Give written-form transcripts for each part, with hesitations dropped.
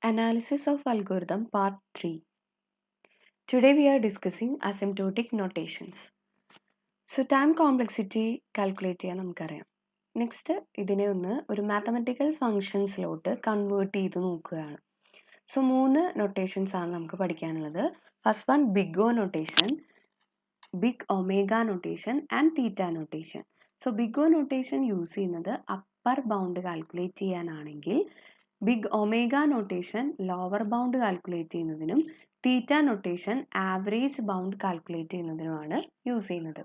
Analysis of algorithm part 3. Today we are discussing asymptotic notations. So time complexity calculate ചെയ്യാൻ നമുക്കറിയാം. Next ഇതിനെ ഒരു mathematical ഫങ്ഷൻസിലോട്ട് convert ചെയ്ത് നോക്കുകയാണ്. സോ 3 നൊട്ടേഷൻസ് ആണ് നമുക്ക് പഠിക്കാനുള്ളത്. First one big O notation, big omega notation and theta notation. So big O notation use ചെയ്യുന്നത് അപ്പർ ബൗണ്ട് കാൽക്കുലേറ്റ് ചെയ്യാനാണെങ്കിൽ big omega notation lower bound calculate ചെയ്യുന്നതിനും theta notation average bound calculate ചെയ്യുന്നതിനുമാണ് use ചെയ്യുന്നത്.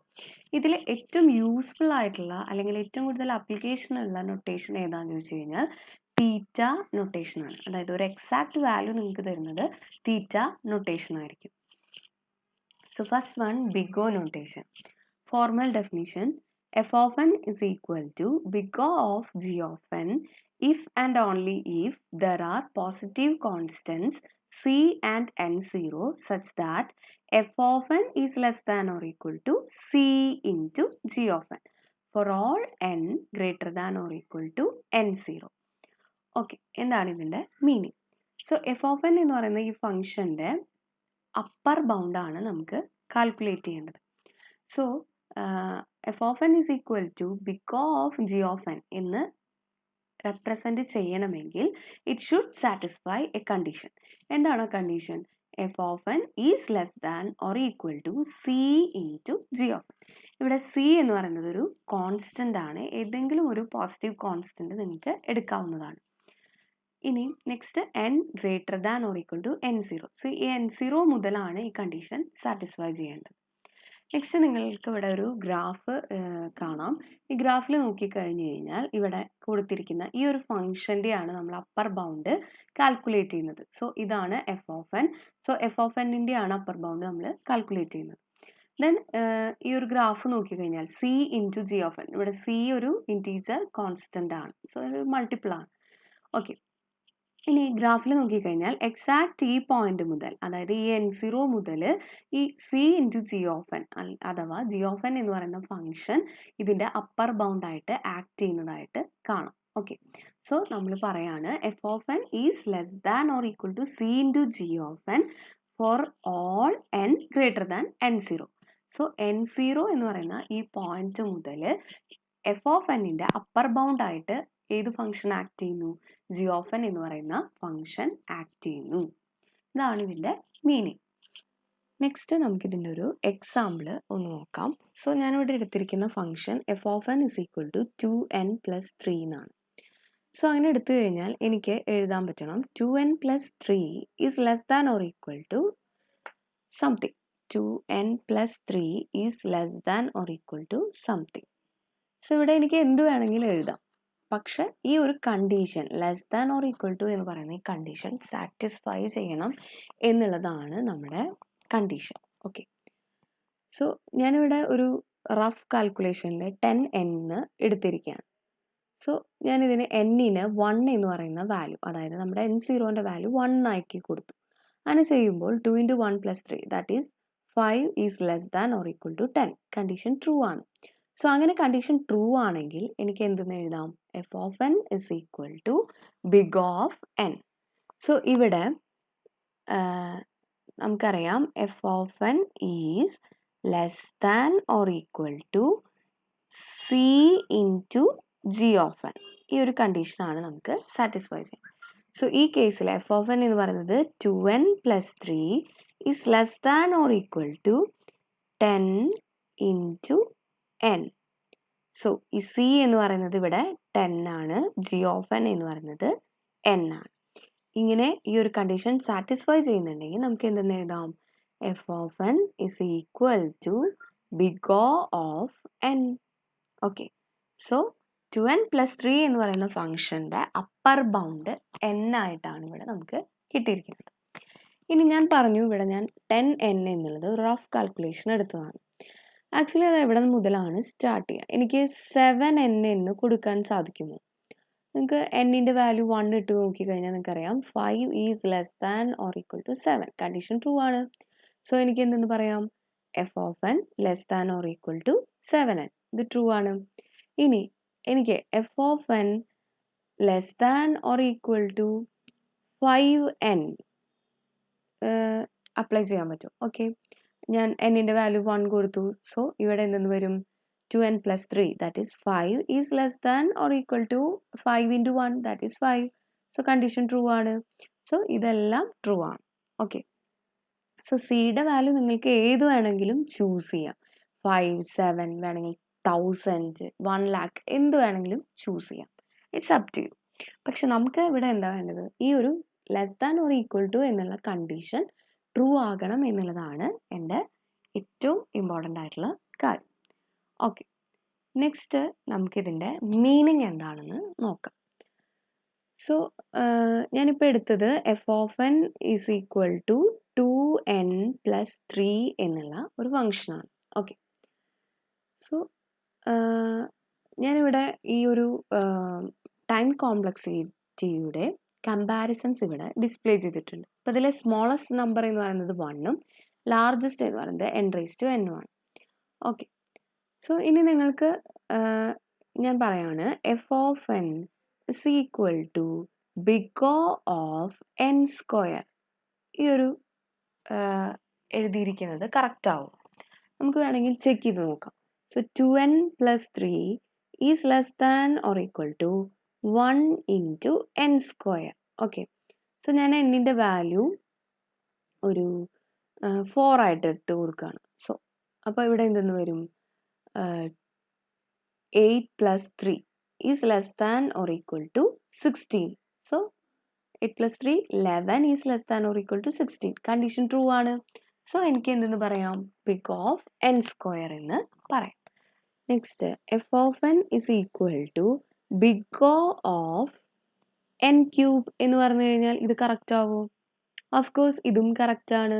ഇതിൽ ഏറ്റവും useful ആയിട്ടുള്ള അല്ലെങ്കിൽ ഏറ്റവും കൂടുതൽ അപ്ലിക്കേഷൻ ഉള്ള നൊട്ടേഷൻ ഏതാണെന്ന് ചോദിച്ചു കഴിഞ്ഞാൽ തീറ്റ നൊട്ടേഷനാണ്. അതായത് ഒരു എക്സാക്ട് വാല്യൂ നിങ്ങൾക്ക് തരുന്നത് തീറ്റ നൊട്ടേഷൻ ആയിരിക്കും. So first one, big O notation. Formal definition: f of n is equal to big O of g of n if and only if there are positive constants c and n0 such that f of n is less than or equal to c into g of n for all n greater than or equal to n0. Okay, എന്താണ് ഇതിൻ്റെ meaning? So f of n എന്ന് പറയുന്ന ഈ ഫംഗ്ഷൻ്റെ upper ബൗണ്ടാണ് നമുക്ക് calculate ചെയ്യേണ്ടത്. So f of N is equal to big O of g of n എന്ന് റെപ്രസെൻറ്റ് ചെയ്യണമെങ്കിൽ it should satisfy a condition. എന്താണ് condition? F of N is less than or equal to c into g of n. ഇവിടെ c എന്ന് പറയുന്നത് ഒരു constant ആണ്. ഏതെങ്കിലും ഒരു പോസിറ്റീവ് കോൺസ്റ്റൻ്റ് നിങ്ങൾക്ക് എടുക്കാവുന്നതാണ്. ഇനി next n greater than or equal to n0. So ഈ n0 മുതലാണ് ഈ കണ്ടീഷൻ സാറ്റിസ്ഫൈ ചെയ്യേണ്ടത്. നെക്സ്റ്റ് നിങ്ങൾക്ക് ഇവിടെ ഒരു ഗ്രാഫ് കാണാം. ഈ ഗ്രാഫിൽ നോക്കിക്കഴിഞ്ഞ് കഴിഞ്ഞാൽ ഇവിടെ കൊടുത്തിരിക്കുന്ന ഈ ഒരു ഫംഗ്ഷൻ്റെയാണ് നമ്മൾ അപ്പർ ബൗണ്ട് കാൽക്കുലേറ്റ് ചെയ്യുന്നത്. സോ ഇതാണ് f of n. So f of എന്നിൻ്റെ ആണ് അപ്പർ ബൗണ്ട് നമ്മൾ കാൽക്കുലേറ്റ് ചെയ്യുന്നത്. ദെൻ ഈ ഒരു ഗ്രാഫ് നോക്കിക്കഴിഞ്ഞാൽ c into g of n, ഇവിടെ സി ഒരു ഇൻറ്റീജർ കോൺസ്റ്റൻ്റ് ആണ്. സോ ഇത് മൾട്ടിപ്പിൾ ആണ്. ഓക്കെ, ഇനി ഗ്രാഫിൽ നോക്കിക്കഴിഞ്ഞാൽ എക്സാക്ട് ഈ പോയിന്റ് മുതൽ, അതായത് ഈ n0 മുതൽ ഈ C into g of n അഥവാ ജി ഓഫ് എൻ എന്ന് പറയുന്ന ഫംഗ്ഷൻ ഇതിൻ്റെ അപ്പർ ബൗണ്ട് ആയിട്ട് ആക്ട് ചെയ്യുന്നതായിട്ട് കാണാം. ഓക്കെ, സോ നമ്മൾ പറയാണ് f of N is less than or equal to c into g of n for all n greater than n0. So n0 എന്ന് പറയുന്ന ഈ പോയിന്റ് മുതൽ എഫ് ഓഫ് എന്നിൻ്റെ അപ്പർ ബൗണ്ട് ആയിട്ട് ഏത് ഫംഗ്ഷൻ ആക്ട് ചെയ്യുന്നു? ജി ഓഫ് എൻ എന്ന് പറയുന്ന ഫംഗ്ഷൻ ആക്ട് ചെയ്യുന്നു. ഇതാണ് ഇതിൻ്റെ മീനിങ്. നെക്സ്റ്റ് നമുക്കിതിൻ്റെ ഒരു എക്സാമ്പിൾ ഒന്ന് നോക്കാം. സോ ഞാനിവിടെ എടുത്തിരിക്കുന്ന function f of N is equal to 2n+3 എന്നാണ്. സോ അങ്ങനെ എടുത്തു കഴിഞ്ഞാൽ എനിക്ക് എഴുതാൻ പറ്റണം 2n+3 is less than or equal to something. 2n+3 is less than or equal to something. So ഇവിടെ എനിക്ക് എന്ത് വേണമെങ്കിലും എഴുതാം. പക്ഷെ ഈ ഒരു condition less than or equal to എന്ന് പറയുന്ന ഈ കണ്ടീഷൻ സാറ്റിസ്ഫൈ ചെയ്യണം എന്നുള്ളതാണ് നമ്മുടെ കണ്ടീഷൻ. ഓക്കെ, സോ ഞാനിവിടെ ഒരു റഫ് കാൽക്കുലേഷനിൽ 10n എടുത്തിരിക്കുകയാണ്. സോ ഞാനിതിന് എന്നിന് 1 എന്ന് പറയുന്ന വാല്യൂ, അതായത് നമ്മുടെ n0ൻ്റെ വാല്യൂ 1 ആക്കി കൊടുത്തു. അങ്ങനെ ചെയ്യുമ്പോൾ 2 × 1 + 3 that is 5 is less than or equal to 10. Condition true ആണ്. സോ അങ്ങനെ കണ്ടീഷൻ ട്രൂ ആണെങ്കിൽ എനിക്ക് എന്തെന്ന് എഴുതാം? F of N is equal to big of n. So ഇവിടെ നമുക്കറിയാം f of N is less than or equal to c into g of n. ഈ ഒരു കണ്ടീഷനാണ് നമുക്ക് സാറ്റിസ്ഫൈ ചെയ്യുന്നത്. സോ ഈ കേസിൽ എഫ് ഓഫ് എൻ എന്ന് പറയുന്നത് 2n+3 is less than or equal to 10 into n. So ഈ സി എന്ന് പറയുന്നത് ഇവിടെ 10 ആണ്, ജി ഓഫ് എൻ എന്ന് പറയുന്നത് n ആണ്. ഇങ്ങനെ ഈ ഒരു കണ്ടീഷൻ സാറ്റിസ്ഫൈ ചെയ്യുന്നുണ്ടെങ്കിൽ നമുക്ക് എന്തെന്ന് എഴുതാം? F of N is equal to big O of N. Okay, so 2n+3 എന്ന് പറയുന്ന ഫംഗ്ഷൻ്റെ അപ്പർ ബൗണ്ട് n ആയിട്ടാണ് ഇവിടെ നമുക്ക് കിട്ടിയിരിക്കുന്നത്. ഇനി ഞാൻ പറഞ്ഞു ഇവിടെ ഞാൻ 10n എന്നുള്ളത് ഒരു റഫ് കാൽക്കുലേഷൻ എടുത്തതാണ്. ആക്ച്വലി അത് എവിടെ മുതലാണ് സ്റ്റാർട്ട് ചെയ്യുക? എനിക്ക് 7n എന്ന് കൊടുക്കാൻ സാധിക്കുമോ? നിങ്ങൾക്ക് എന്നിൻ്റെ വാല്യൂ 1 ഇട്ട് നോക്കിക്കഴിഞ്ഞാൽ നിങ്ങൾക്കറിയാം 5 is less than or equal to 7. Condition true ആണ്. സോ എനിക്ക് എന്തെന്ന് പറയാം? F of n less than or equal to 7n. ഇത് ട്രൂ ആണ്. ഇനി എനിക്ക് f of n less than or equal to 5n apply ചെയ്യാൻ പറ്റും. ഓക്കെ, ഞാൻ എന്നിൻ്റെ വാല്യൂ 1 കൊടുത്തു. സോ ഇവിടെ എന്തെന്ന് വരും 2n plus 3 that is 5 is less than or equal to 5 into 1 that is 5. So condition true ആണ്. സോ ഇതെല്ലാം ട്രൂ ആണ്. ഓക്കെ, സോ സിയുടെ വാല്യൂ നിങ്ങൾക്ക് ഏത് വേണമെങ്കിലും ചൂസ് ചെയ്യാം. 5, 7 വേണമെങ്കിൽ 1000, 1 lakh എന്ത് വേണമെങ്കിലും ചൂസ് ചെയ്യാം. It's up to you. പക്ഷെ നമുക്ക് ഇവിടെ എന്താ വേണ്ടത്, ഈ ഒരു less than or equal to എന്നുള്ള കണ്ടീഷൻ ട്രൂ ആകണം എന്നുള്ളതാണ് എൻ്റെ ഏറ്റവും ഇമ്പോർട്ടൻ്റ് ആയിട്ടുള്ള കാര്യം. ഓക്കെ, നെക്സ്റ്റ് നമുക്കിതിൻ്റെ മീനിങ് എന്താണെന്ന് നോക്കാം. സോ ഞാനിപ്പോൾ എടുത്തത് f of N is equal to 2n plus 3 എന്നുള്ള ഒരു ഫങ്ഷനാണ്. ഓക്കെ, സോ ഞാനിവിടെ ഈ ഒരു ടൈം കോംപ്ലക്സിറ്റിയുടെ കമ്പാരിസൺസ് ഇവിടെ ഡിസ്പ്ലേ ചെയ്തിട്ടുണ്ട്. അപ്പോൾ ഇതിലെ സ്മോളസ്റ്റ് നമ്പർ എന്ന് പറയുന്നത് 1ഉം ലാർജസ്റ്റ് എന്ന് പറയുന്നത് n⁻n ആണ്. ഓക്കെ, സോ ഇനി നിങ്ങൾക്ക് ഞാൻ പറയാണ് f of N is equal to big O of n square. ഈ ഒരു എഴുതിയിരിക്കുന്നത് കറക്റ്റ് ആവും. നമുക്ക് വേണമെങ്കിൽ ചെക്ക് ചെയ്ത് നോക്കാം. So 2n plus 3 is less than or equal to 1 into n square. Okay, so ഞാൻ എന്നിൻ്റെ വാല്യൂ ഒരു 4 ആയിട്ട് ഇട്ട് കൊടുക്കുകയാണ്. സോ അപ്പോൾ ഇവിടെ എന്തെന്ന് വരും 8 plus 3 is less than or equal to 16. So 8 plus 3 11 is less than or equal to 16. Condition true ആണ്. സോ എനിക്ക് എന്തെന്ന് പറയാം, ബിഗ് ഓഫ് n സ്ക്വയർ എന്ന് പറയാം. Next f of N is equal to big O of n cube എന്ന് പറഞ്ഞു കഴിഞ്ഞാൽ ഇത് കറക്റ്റ് ആവോ? ഓഫ് കോഴ്സ് ഇതും കറക്റ്റ് ആണ്.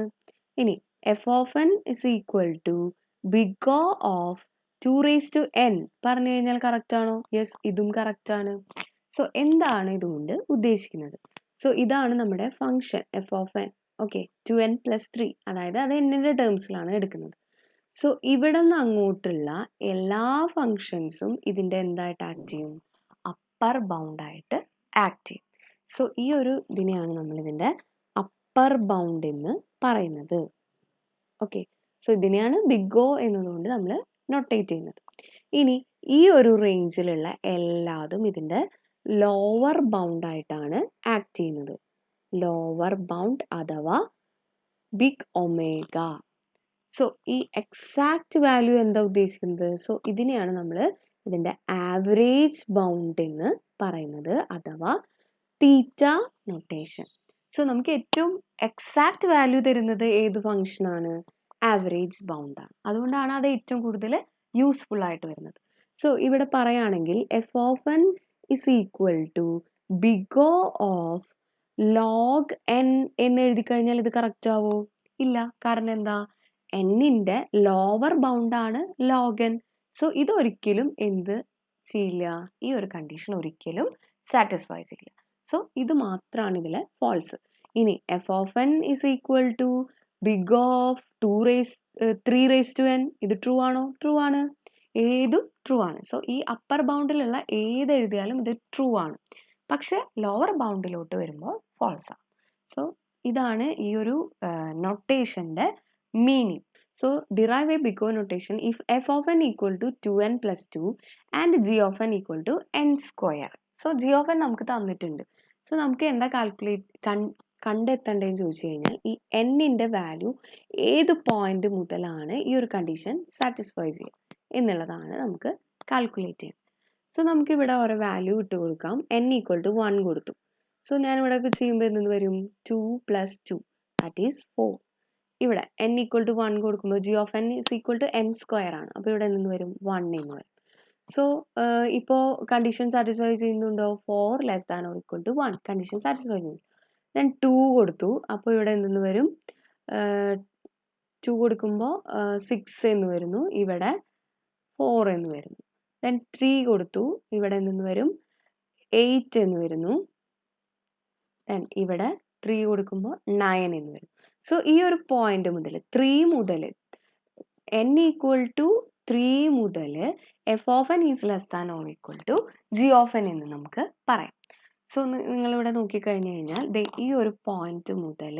ഇനി f of N is equal to big O of 2n പറഞ്ഞു കഴിഞ്ഞാൽ കറക്റ്റ് ആണോ? യെസ്, ഇതും കറക്റ്റ് ആണ്. സോ എന്താണ് ഇതുകൊണ്ട് ഉദ്ദേശിക്കുന്നത്? സോ ഇതാണ് നമ്മുടെ function f of N. Okay, 2n plus 3, അതായത് അത് എന്നിൻ്റെ ടേംസിലാണ് എടുക്കുന്നത്. സോ ഇവിടെ നിന്ന് അങ്ങോട്ടുള്ള എല്ലാ ഫങ്ഷൻസും ഇതിൻ്റെ എന്തായിട്ട് ആക്ട് ചെയ്യും, അപ്പർ ബൗണ്ടായിട്ട് ആക്ട് ചെയ്യും. സോ ഈ ഒരു ഇതിനെയാണ് നമ്മളിതിൻ്റെ അപ്പർ ബൗണ്ട് എന്ന് പറയുന്നത്. ഓക്കെ, സോ ഇതിനെയാണ് ബിഗ് ഓ എന്നതുകൊണ്ട് നമ്മൾ നൊട്ടേറ്റ് ചെയ്യുന്നത്. ഇനി ഈ ഒരു റേഞ്ചിലുള്ള എല്ലാതും ഇതിൻ്റെ ലോവർ ബൗണ്ടായിട്ടാണ് ആക്ട് ചെയ്യുന്നത്. ലോവർ ബൗണ്ട് അഥവാ ബിഗ് ഒമേഗ. സോ ഈ എക്സാക്റ്റ് വാല്യൂ എന്താ ഉദ്ദേശിക്കുന്നത്? സോ ഇതിനെയാണ് നമ്മൾ ഇതിൻ്റെ ആവറേജ് ബൗണ്ട് എന്ന് പറയുന്നത്, അഥവാ തീറ്റ നൊട്ടേഷൻ. സോ നമുക്ക് ഏറ്റവും എക്സാക്റ്റ് വാല്യൂ തരുന്നത് ഏത് ഫംഗ്ഷനാണ്? ആവറേജ് ബൗണ്ടാണ്. അതുകൊണ്ടാണ് അത് ഏറ്റവും കൂടുതൽ യൂസ്ഫുൾ ആയിട്ട് വരുന്നത്. സോ ഇവിടെ പറയുകയാണെങ്കിൽ f of N is equal to big O of log n എന്ന് എഴുതി കഴിഞ്ഞാൽ ഇത് കറക്റ്റ് ആവോ? ഇല്ല. കാരണം എന്താ? എന്നിൻ്റെ ലോവർ ബൗണ്ടാണ് ലോഗ് എൻ. സോ ഇതൊരിക്കലും എന്ത് ചെയ്യില്ല, ഈ ഒരു കണ്ടീഷൻ ഒരിക്കലും സാറ്റിസ്ഫൈ ചെയ്യില്ല. സോ ഇത് മാത്രമാണ് ഇതിലെ ഫോൾസ്. ഇനി f of N is equal to big of 3n, ഇത് ട്രൂ ആണോ? ട്രൂ ആണ്. ഏതും ട്രൂ ആണ്. സോ ഈ അപ്പർ ബൗണ്ടിലുള്ള ഏത് എഴുതിയാലും ഇത് ട്രൂ ആണ്. പക്ഷെ ലോവർ ബൗണ്ടിലോട്ട് വരുമ്പോൾ ഫോൾസ് ആണ്. സോ ഇതാണ് ഈ ഒരു നൊട്ടേഷൻ്റെ meaning. So derive a big O notation if f of n equal to 2n plus 2 and g of n equal to n square. So g of n നമുക്ക് തന്നിട്ടുണ്ട്. So നമുക്ക് എന്താ കണ്ടെത്തേണ്ടതെന്ന് ചോദിച്ചു കഴിഞ്ഞാൽ ഈ എന്നിൻ്റെ വാല്യൂ ഏത് പോയിന്റ് മുതലാണ് ഈ ഒരു കണ്ടീഷൻ സാറ്റിസ്ഫൈ ചെയ്യുക എന്നുള്ളതാണ് നമുക്ക് കാൽക്കുലേറ്റ് ചെയ്യാം. സോ നമുക്ക് ഇവിടെ ഓരോ വാല്യൂ ഇട്ട് കൊടുക്കാം. n ഈക്വൽ ടു 1 കൊടുത്തു. സോ ഞാൻ ഇവിടെ ചെയ്യുമ്പോൾ എന്തെന്ന് വരും? 2 plus 2 ദാറ്റ് ഈസ് 4. ഇവിടെ n ഈക്വൽ ടു 1 കൊടുക്കുമ്പോൾ g of n is equal to n square ആണ്. അപ്പോൾ ഇവിടെ നിന്ന് വരും 1 എന്ന് വരും. സോ ഇപ്പോൾ കണ്ടീഷൻ സാറ്റിസ്ഫൈ ചെയ്യുന്നുണ്ടോ? 4 less than or equal to 1 condition satisfy ചെയ്യുന്നു. ദെൻ 2 കൊടുത്തു. അപ്പോൾ ഇവിടെ എന്തെന്ന് വരും? 2 കൊടുക്കുമ്പോൾ 6 എന്ന് വരുന്നു. ഇവിടെ 4 എന്ന് വരുന്നു. ദെൻ 3 കൊടുത്തു. ഇവിടെ എന്തെന്ന് വരും? 8 എന്ന് വരുന്നു. ദെൻ ഇവിടെ 3 കൊടുക്കുമ്പോൾ 9 എന്ന് വരും. സോ ഈ ഒരു പോയിന്റ് മുതൽ 3 മുതൽ n ഈക്വൽ ടു 3 മുതൽ f of N is less than or equal to g of n എന്ന് നമുക്ക് പറയാം. സോ നിങ്ങളിവിടെ നോക്കിക്കഴിഞ്ഞ് കഴിഞ്ഞാൽ ഈ ഒരു പോയിന്റ് മുതൽ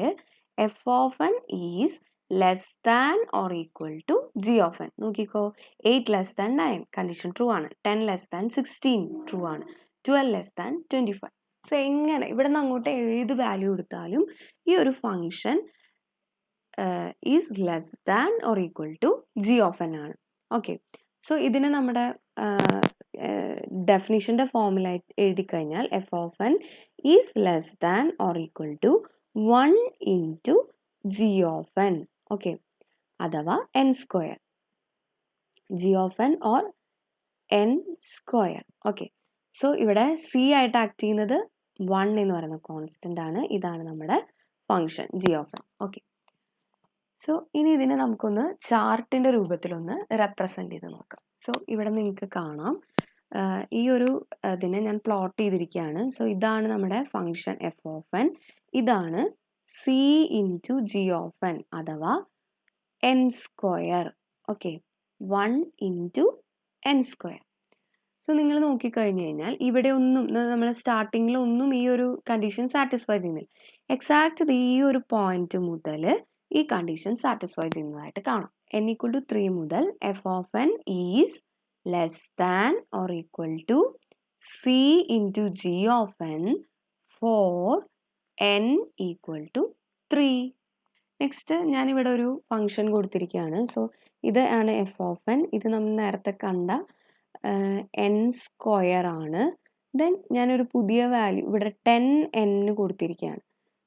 f of N is less than or equal to g of n. നോക്കിക്കോ, 8 ലെസ് ദാൻ 9 കണ്ടീഷൻ ട്രൂ ആണ്, 10 ലെസ് ദാൻ 16 ട്രൂ ആണ്, 12 ലെസ് ദാൻ 25. സോ എങ്ങനെ ഇവിടെ നിന്ന് അങ്ങോട്ട് ഏത് വാല്യൂ എടുത്താലും ഈ ഒരു function is less than or equal to g of n ആണ്. ഓക്കെ, സോ ഇതിന് നമ്മുടെ ഡെഫിനിഷൻ്റെ ഫോർമുല എഴുതി കഴിഞ്ഞാൽ F of N is less than or equal to 1 into g of N. Okay, അഥവാ n square, g of n or n square. Okay, so ഇവിടെ c ആയിട്ട് act ചെയ്യുന്നത് 1 എന്ന് പറയുന്ന കോൺസ്റ്റന്റ് ആണ്. ഇതാണ് നമ്മുടെ function g of N. Okay, so ഇനി ഇതിനെ നമുക്കൊന്ന് ചാർട്ടിൻ്റെ രൂപത്തിലൊന്ന് റെപ്രസെൻ്റ് ചെയ്ത് നോക്കാം. സോ ഇവിടെ നിങ്ങൾക്ക് കാണാം, ഈ ഒരു ഇതിനെ ഞാൻ പ്ലോട്ട് ചെയ്തിരിക്കുകയാണ്. സോ ഇതാണ് നമ്മുടെ ഫംഗ്ഷൻ എഫ് ഓഫ് എൻ, ഇതാണ് c into g of n അഥവാ n square. Okay, 1 into n square. So നിങ്ങൾ നോക്കിക്കഴിഞ്ഞ് കഴിഞ്ഞാൽ ഇവിടെ ഒന്നും നമ്മൾ സ്റ്റാർട്ടിങ്ങിലൊന്നും ഈ ഒരു കണ്ടീഷൻ സാറ്റിസ്ഫൈ ചെയ്യുന്നില്ല. എക്സാക്റ്റ് ഈ ഒരു പോയിന്റ് മുതൽ ഈ കണ്ടീഷൻ സാറ്റിസ്ഫൈ ചെയ്യുന്നതായിട്ട് കാണാം. n = 3 മുതൽ f of N is less than or equal to c into g of n for n = 3. Next ഞാനിവിടെ ഒരു ഫംഗ്ഷൻ കൊടുത്തിരിക്കുകയാണ്. സോ ഇത് ആണ് എഫ് ഓഫ് എൻ. ഇത് നമ്മൾ നേരത്തെ കണ്ട എൻ സ്ക്വയർ ആണ്. ദെൻ ഞാനൊരു പുതിയ വാല്യൂ ഇവിടെ 10n കൊടുത്തിരിക്കുകയാണ്.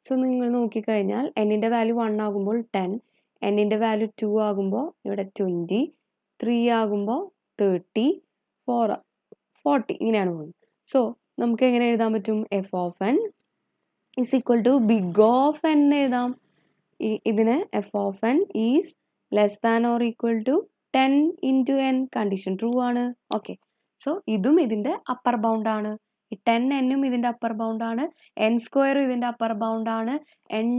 സോ നിങ്ങൾ നോക്കിക്കഴിഞ്ഞാൽ എന്നിൻ്റെ വാല്യൂ 1 ആകുമ്പോൾ 10, എന്നിൻ്റെ വാല്യൂ 2 ആകുമ്പോൾ ഇവിടെ 20, 3 ആകുമ്പോൾ 30, 4 40 ഇങ്ങനെയാണ് പോകുന്നത്. സോ നമുക്ക് എങ്ങനെ എഴുതാൻ പറ്റും? F of N is equal to big of n എഴുതാം. ഇതിന് f of N is less than or equal to 10 into n condition true ആണ്. ഓക്കെ, സോ ഇതും ഇതിൻ്റെ അപ്പർ ബൗണ്ട് ആണ്. 10n ഇതിൻ്റെ അപ്പർ ബൗണ്ട് ആണ്, എൻ സ്ക്വയറും ഇതിൻ്റെ അപ്പർ ബൗണ്ട് ആണ്, n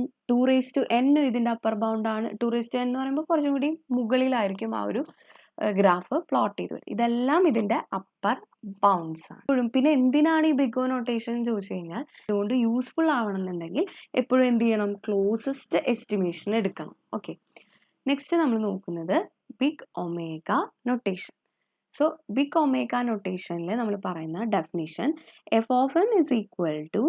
ഇതിൻ്റെ അപ്പർ ബൗണ്ട് ആണ്. 2n എന്ന് പറയുമ്പോൾ കുറച്ചും കൂടി മുകളിലായിരിക്കും ആ ഒരു ഗ്രാഫ് പ്ലോട്ട് ചെയ്ത് വരും. ഇതെല്ലാം ഇതിൻ്റെ അപ്പർ ബൗണ്ട്സ് ആണ്. പിന്നെ എന്തിനാണ് ഈ ബിഗ് ഓ നൊട്ടേഷൻ എന്ന് ചോദിച്ചു കഴിഞ്ഞാൽ, അതുകൊണ്ട് യൂസ്ഫുൾ ആവണമെന്നുണ്ടെങ്കിൽ എപ്പോഴും എന്ത് ചെയ്യണം? ക്ലോസസ്റ്റ് എസ്റ്റിമേഷൻ എടുക്കണം. ഓക്കെ, നെക്സ്റ്റ് നമ്മൾ നോക്കുന്നത് big omega notation. So big omega നൊട്ടേഷനിൽ നമ്മൾ പറയുന്ന definition f of N is equal to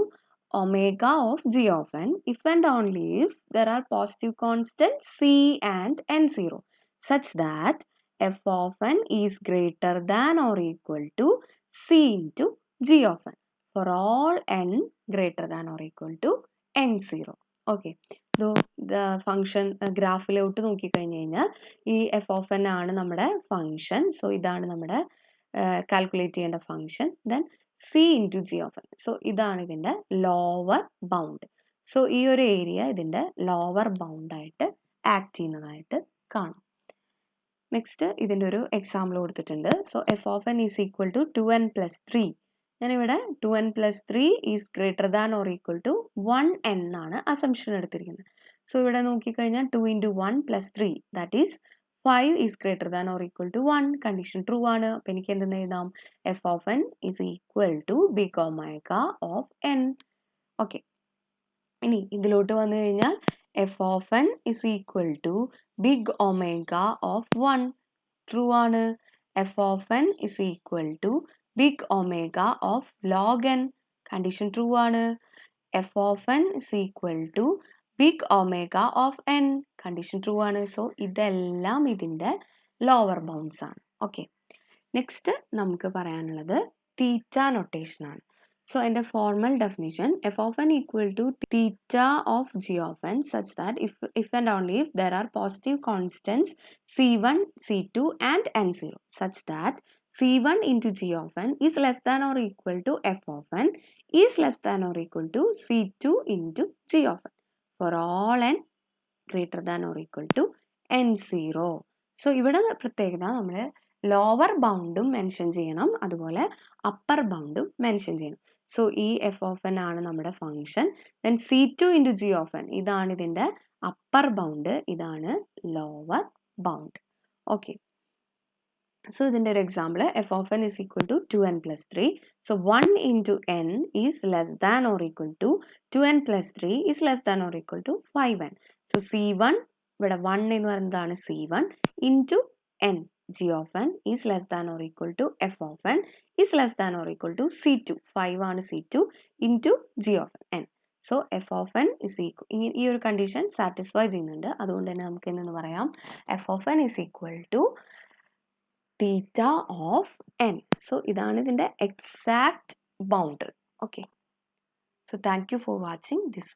omega of g of n if and only if there are positive constant c and n zero such that f of N is greater than or equal to c into g of n for all n greater than or equal to n zero. Okay, function ഗ്രാഫിലോട്ട് നോക്കിക്കഴിഞ്ഞ് കഴിഞ്ഞാൽ ഈ f of n ആണ് നമ്മുടെ function. So ഇതാണ് നമ്മുടെ calculate ചെയ്യേണ്ട function. Then C into g of n. So ഇതാണ് ഇതിൻ്റെ lower bound. So ഈ ഒരു ഏരിയ ഇതിൻ്റെ ലോവർ ബൗണ്ടായിട്ട് ആക്ട് ചെയ്യുന്നതായിട്ട് കാണാം. നെക്സ്റ്റ് ഇതിൻ്റെ ഒരു എക്സാമ്പിൾ കൊടുത്തിട്ടുണ്ട്. So f of N is equal to 2n + 3. ഞാനിവിടെ 2n + 3 is greater than or equal to 1n എന്നാണ് അസംഷൻ എടുത്തിരിക്കുന്നത്. സോ ഇവിടെ നോക്കിക്കഴിഞ്ഞാൽ 2 × 1 + 3 that is 5 is greater than or equal to 1. Condition true ആണ്. അപ്പോൾ എനിക്ക് എന്തെന്ന് എഴുതാം? F of N is equal to big omega of N. Okay, ഇനി ഇതിലോട്ട് വന്നു കഴിഞ്ഞാൽ F of N is equal to big omega of 1. True ആണ്. F of N is equal to big omega of log N. Condition true ആണ്. F of N is equal to big omega of n. Condition true ആണ്. So ഇതെല്ലാം ഇതിൻ്റെ lower bounds ആണ്. Okay, next നമുക്ക് പറയാനുള്ളത് theta notation ആണ്. So എൻ്റെ formal definition f of n equal to theta of g of n such that if and only if there are positive constants c1, c2 and n0 such that c1 into g of n is less than or equal to f of n is less than or equal to c2 into g of n for all n greater than or equal to n0. So ഇവിടെ പ്രത്യേകത നമ്മൾ lower ബൗണ്ടും mention ചെയ്യണം, അതുപോലെ upper ബൗണ്ടും mention ചെയ്യണം. So ഈ f of n ആണ് നമ്മുടെ function. Then c2 into g of n ഇതാണ് ഇതിൻ്റെ അപ്പർ ബൗണ്ട്, ഇതാണ് ലോവർ ബൗണ്ട്. ഓക്കെ, So ഇതിൻ്റെ ഒരു example f of N is equal to 2n+3. So 1 into n is less than or equal to 2n+3 is less than or equal to 5n. So C1 ഇവിടെ 1 എന്ന് പറയുന്നതാണ് C1 into n g of n is less than or equal to f of n is less than or equal to C2. 5 ആണ് C2 into g of n. So f of n is equal, ഈ ഒരു condition satisfy ചെയ്യുന്നുണ്ട്. അതുകൊണ്ട് തന്നെ നമുക്ക് എന്ന് പറയാം f of n is equal to theta of n. So ഇതാണ് ഇതിൻ്റെ exact boundary. Okay. So thank you for watching this.